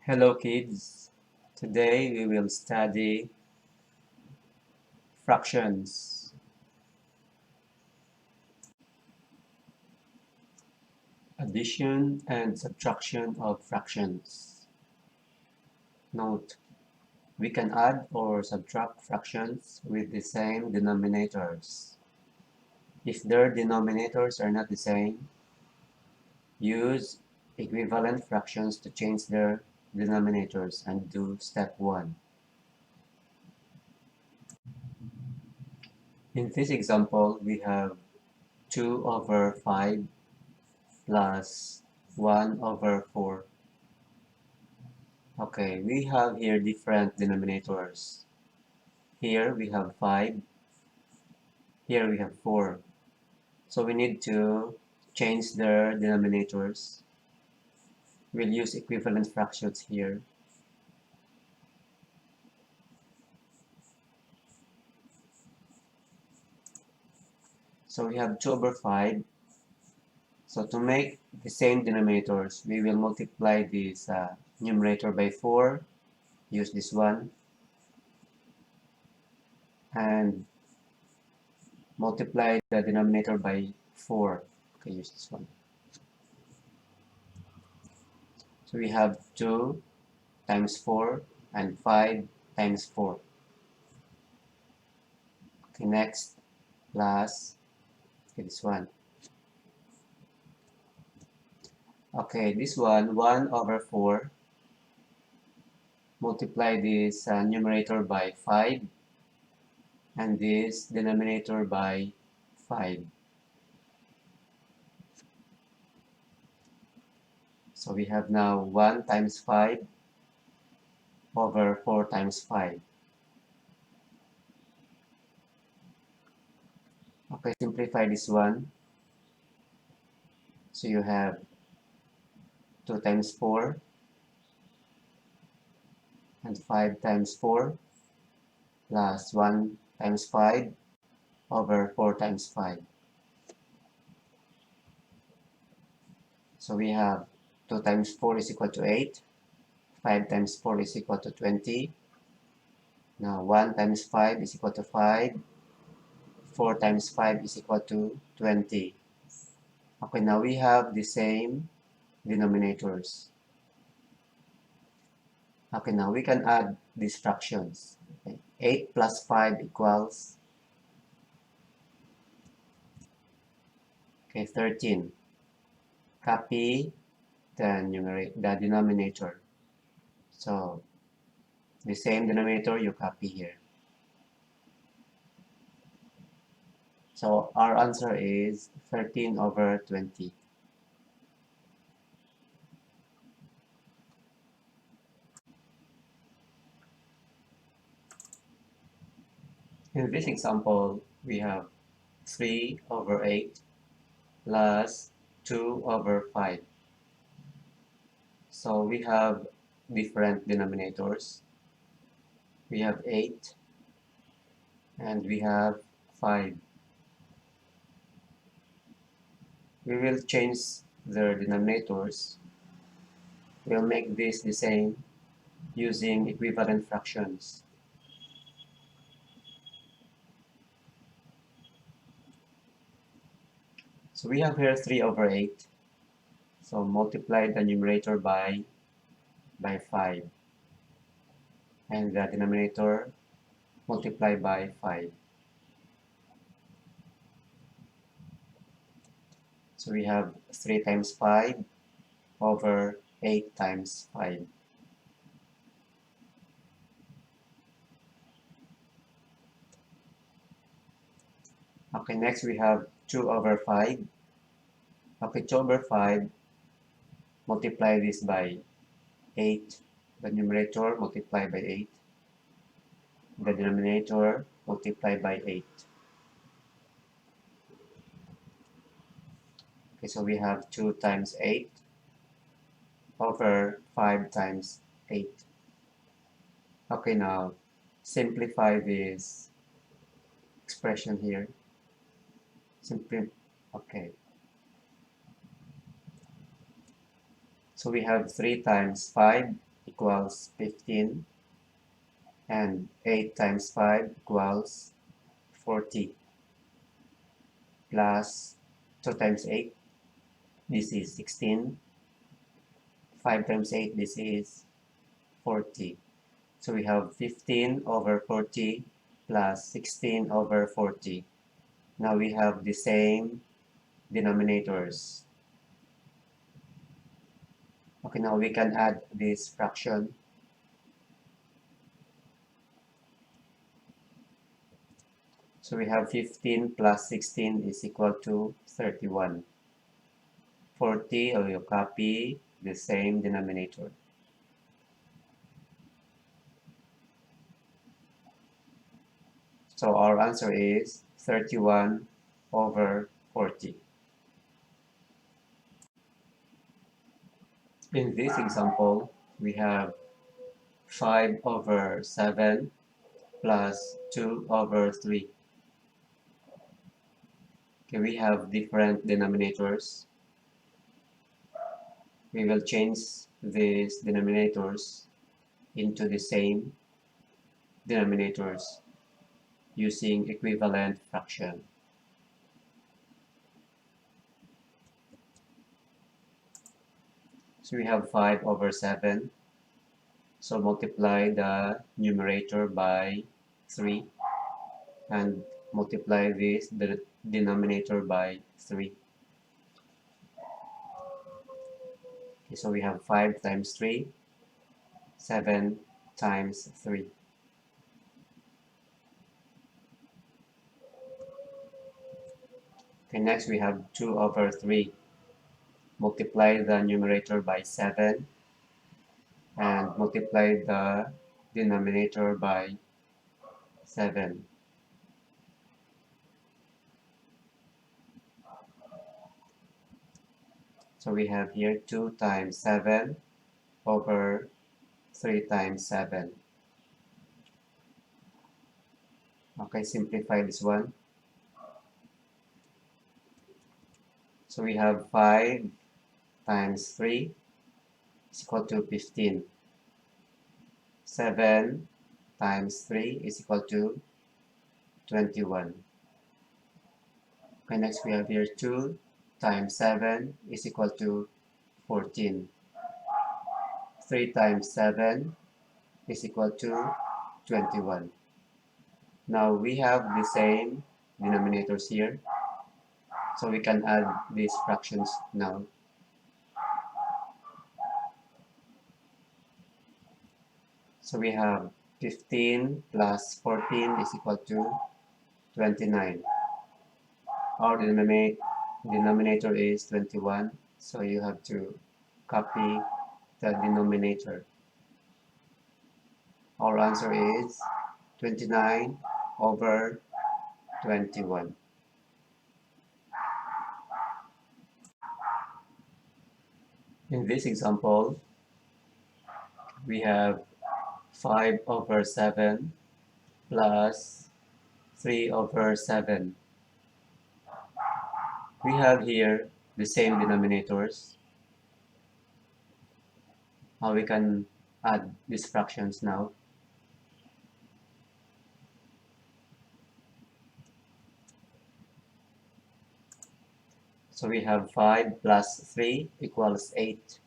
Hello kids, today we will study fractions. Addition and subtraction of fractions. Note, we can add or subtract fractions with the same denominators. If their denominators are not the same, use equivalent fractions to change their denominators and do step 1. In this example, we have 2 over 5 plus 1 over 4. Okay, we have here different denominators. Here we have 5, here we have 4. So we need to change their denominators. We'll use equivalent fractions here. So we have 2 over 5. So to make the same denominators, we will multiply this numerator by 4, use this one, and multiply the denominator by 4. Okay, use this one. So we have 2 times 4 and 5 times 4. Okay, next, plus, okay, this one. Okay, this one, 1 over 4. Multiply this numerator by 5 and this denominator by 5. So we have now 1 times 5 over 4 times 5. Okay, simplify this one. So you have 2 times 4 and 5 times 4 plus 1 times 5 over 4 times 5. So we have 2 times 4 is equal to 8. 5 times 4 is equal to 20. Now 1 times 5 is equal to 5. 4 times 5 is equal to 20. Okay, now we have the same denominators. Okay, now we can add these fractions. Okay. 8 plus 5 equals 13. Copy the denominator. So the same denominator you copy here. So our answer is 13 over 20. In this example, we have 3 over 8 plus 2 over 5. So we have different denominators. We have 8 and we have 5. We will change their denominators. We'll make this the same using equivalent fractions. So we have here 3 over 8. So multiply the numerator by 5. And the denominator multiply by 5. So we have 3 times 5 over 8 times 5. Okay, next we have 2 over 5. Okay, 2 over 5, multiply this by 8. The numerator multiply by 8. The denominator multiply by 8. Okay, so we have 2 times 8 over 5 times 8. Okay, now simplify this expression here. Okay. So we have 3 times 5 equals 15, and 8 times 5 equals 40, plus 2 times 8, this is 16, 5 times 8, this is 40. So we have 15 over 40 plus 16 over 40. Now we have the same denominators. Okay, now we can add this fraction. So we have 15 plus 16 is equal to 31. 40, or you copy the same denominator. So our answer is 31 over 40. In this example, we have 5 over 7 plus 2 over 3. Okay, we have different denominators. We will change these denominators into the same denominators using equivalent fraction. So we have 5 over 7. So multiply the numerator by 3 and multiply the denominator by 3. Okay, so we have 5 times 3, 7 times 3. Okay, next we have 2 over 3. Multiply the numerator by 7 and multiply the denominator by 7. So we have here 2 times 7 over 3 times 7. Okay, simplify this one. So we have 5 times 3 is equal to 15. 7 times 3 is equal to 21. Okay, next we have here 2 times 7 is equal to 14. 3 times 7 is equal to 21. Now we have the same denominators here, so we can add these fractions now. So we have 15 plus 14 is equal to 29. Our denominator is 21, so you have to copy the denominator. Our answer is 29 over 21. In this example, we have 5 over 7 plus 3 over 7. We have here the same denominators. How we can add these fractions now. So we have 5 plus 3 equals 8.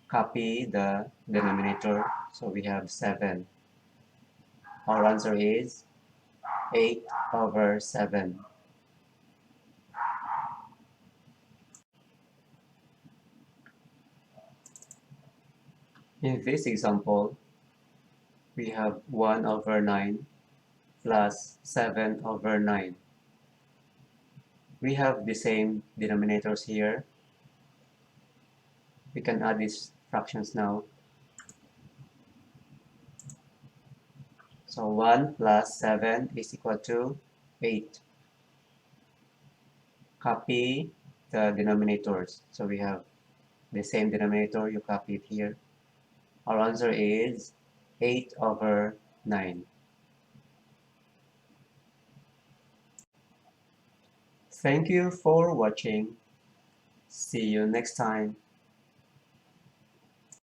Copy the denominator, so we have 7. Our answer is 8 over 7. In this example, we have 1 over 9 plus 7 over 9. We have the same denominators here. We can add these fractions now. So 1 plus 7 is equal to 8. Copy the denominators. So we have the same denominator, you copy it here. Our answer is 8 over 9. Thank you for watching. See you next time.